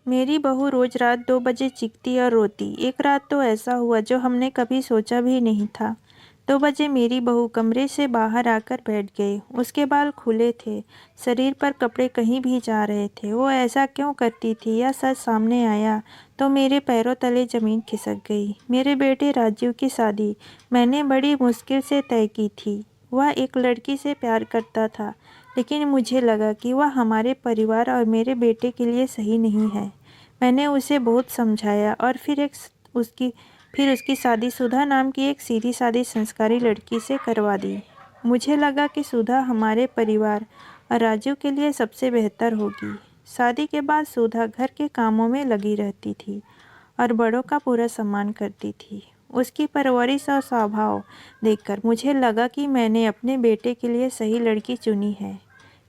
मेरी बहू रोज रात 2 बजे चीखती और रोती। एक रात तो ऐसा हुआ जो हमने कभी सोचा भी नहीं था। 2 बजे मेरी बहू कमरे से बाहर आकर बैठ गई। उसके बाल खुले थे, शरीर पर कपड़े कहीं भी जा रहे थे। वो ऐसा क्यों करती थी, यह सच सामने आया तो मेरे पैरों तले जमीन खिसक गई। मेरे बेटे राजीव की शादी मैंने बड़ी मुश्किल से तय की थी। वह एक लड़की से प्यार करता था, लेकिन मुझे लगा कि वह हमारे परिवार और मेरे बेटे के लिए सही नहीं है। मैंने उसे बहुत समझाया और उसकी शादी सुधा नाम की एक सीधी-सादी संस्कारी लड़की से करवा दी। मुझे लगा कि सुधा हमारे परिवार और राजू के लिए सबसे बेहतर होगी। शादी के बाद सुधा घर के कामों में लगी रहती थी और बड़ों का पूरा सम्मान करती थी। उसकी परवरिश और स्वभाव देखकर मुझे लगा कि मैंने अपने बेटे के लिए सही लड़की चुनी है।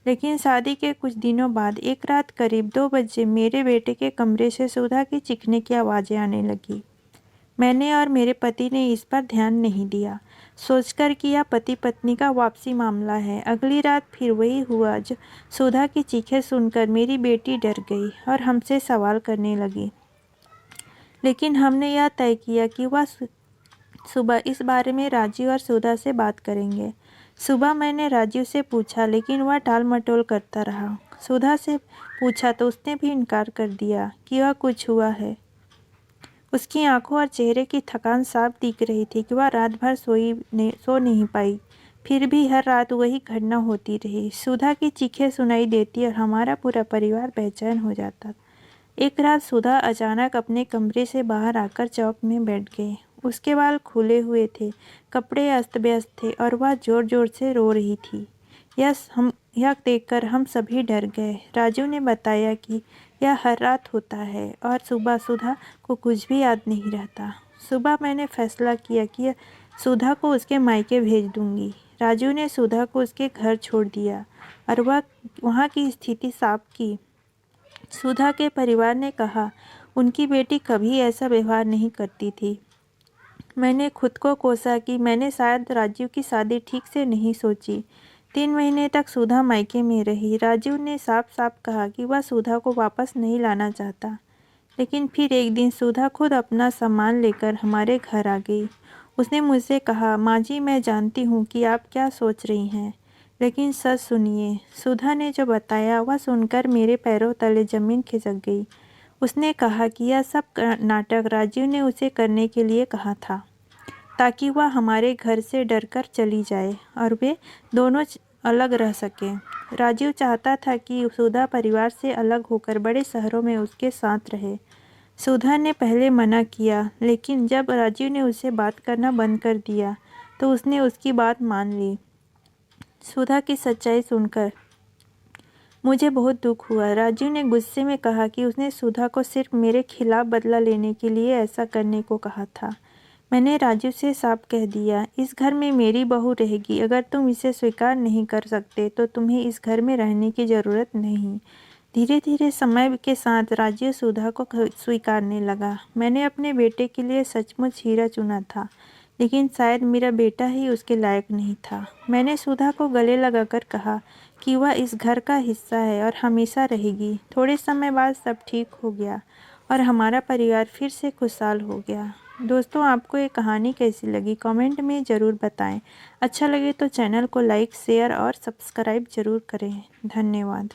लेकिन शादी के कुछ दिनों बाद एक रात करीब 2 बजे मेरे बेटे के कमरे से सुधा की चीखने की आवाज़ें आने लगी। मैंने और मेरे पति ने इस पर ध्यान नहीं दिया, सोचकर कि यह पति पत्नी का वापसी मामला है। अगली रात फिर वही हुआ। जो सुधा की चीखें सुनकर मेरी बेटी डर गई और हमसे सवाल करने लगी। लेकिन हमने यह तय किया कि वह सुबह इस बारे में राजीव और सुधा से बात करेंगे। सुबह मैंने राजीव से पूछा, लेकिन वह टाल मटोल करता रहा। सुधा से पूछा तो उसने भी इनकार कर दिया कि वह कुछ हुआ है। उसकी आंखों और चेहरे की थकान साफ दिख रही थी कि वह रात भर सो नहीं पाई। फिर भी हर रात वही घटना होती रही। सुधा की चीखें सुनाई देती और हमारा पूरा परिवार बेचैन हो जाता। एक रात सुधा अचानक अपने कमरे से बाहर आकर चौक में बैठ गई। उसके बाल खुले हुए थे, कपड़े अस्त व्यस्त थे और वह जोर जोर से रो रही थी। यह देखकर हम सभी डर गए। राजू ने बताया कि यह हर रात होता है और सुबह सुधा को कुछ भी याद नहीं रहता। सुबह मैंने फैसला किया कि सुधा को उसके मायके भेज दूंगी। राजू ने सुधा को उसके घर छोड़ दिया और वह वहाँ की स्थिति साफ की। सुधा के परिवार ने कहा उनकी बेटी कभी ऐसा व्यवहार नहीं करती थी। मैंने खुद को कोसा कि मैंने शायद राजीव की शादी ठीक से नहीं सोची। 3 महीने तक सुधा मायके में रही। राजीव ने साफ साफ कहा कि वह सुधा को वापस नहीं लाना चाहता। लेकिन फिर एक दिन सुधा खुद अपना सामान लेकर हमारे घर आ गई। उसने मुझसे कहा, माँ जी, मैं जानती हूँ कि आप क्या सोच रही हैं, लेकिन सच सुनिए। सुधा ने जो बताया वह सुनकर मेरे पैरों तले जमीन खिसक गई। उसने कहा कि यह सब नाटक राजीव ने उसे करने के लिए कहा था, ताकि वह हमारे घर से डरकर चली जाए और वे दोनों अलग रह सकें। राजीव चाहता था कि सुधा परिवार से अलग होकर बड़े शहरों में उसके साथ रहे। सुधा ने पहले मना किया, लेकिन जब राजीव ने उससे बात करना बंद कर दिया तो उसने उसकी बात मान ली। सुधा की सच्चाई सुनकर मुझे बहुत दुख हुआ। राजीव ने गुस्से में कहा कि उसने सुधा को सिर्फ मेरे खिलाफ बदला लेने के लिए ऐसा करने को कहा था। मैंने राजीव से साफ कह दिया, इस घर में मेरी बहू रहेगी। अगर तुम इसे स्वीकार नहीं कर सकते तो तुम्हें इस घर में रहने की ज़रूरत नहीं। धीरे धीरे समय के साथ राजीव सुधा को स्वीकारने लगा। मैंने अपने बेटे के लिए सचमुच हीरा चुना था, लेकिन शायद मेरा बेटा ही उसके लायक नहीं था। मैंने सुधा को गले लगाकर कहा कि वह इस घर का हिस्सा है और हमेशा रहेगी। थोड़े समय बाद सब ठीक हो गया और हमारा परिवार फिर से खुशहाल हो गया। दोस्तों, आपको ये कहानी कैसी लगी कमेंट में ज़रूर बताएं। अच्छा लगे तो चैनल को लाइक, शेयर और सब्सक्राइब ज़रूर करें। धन्यवाद।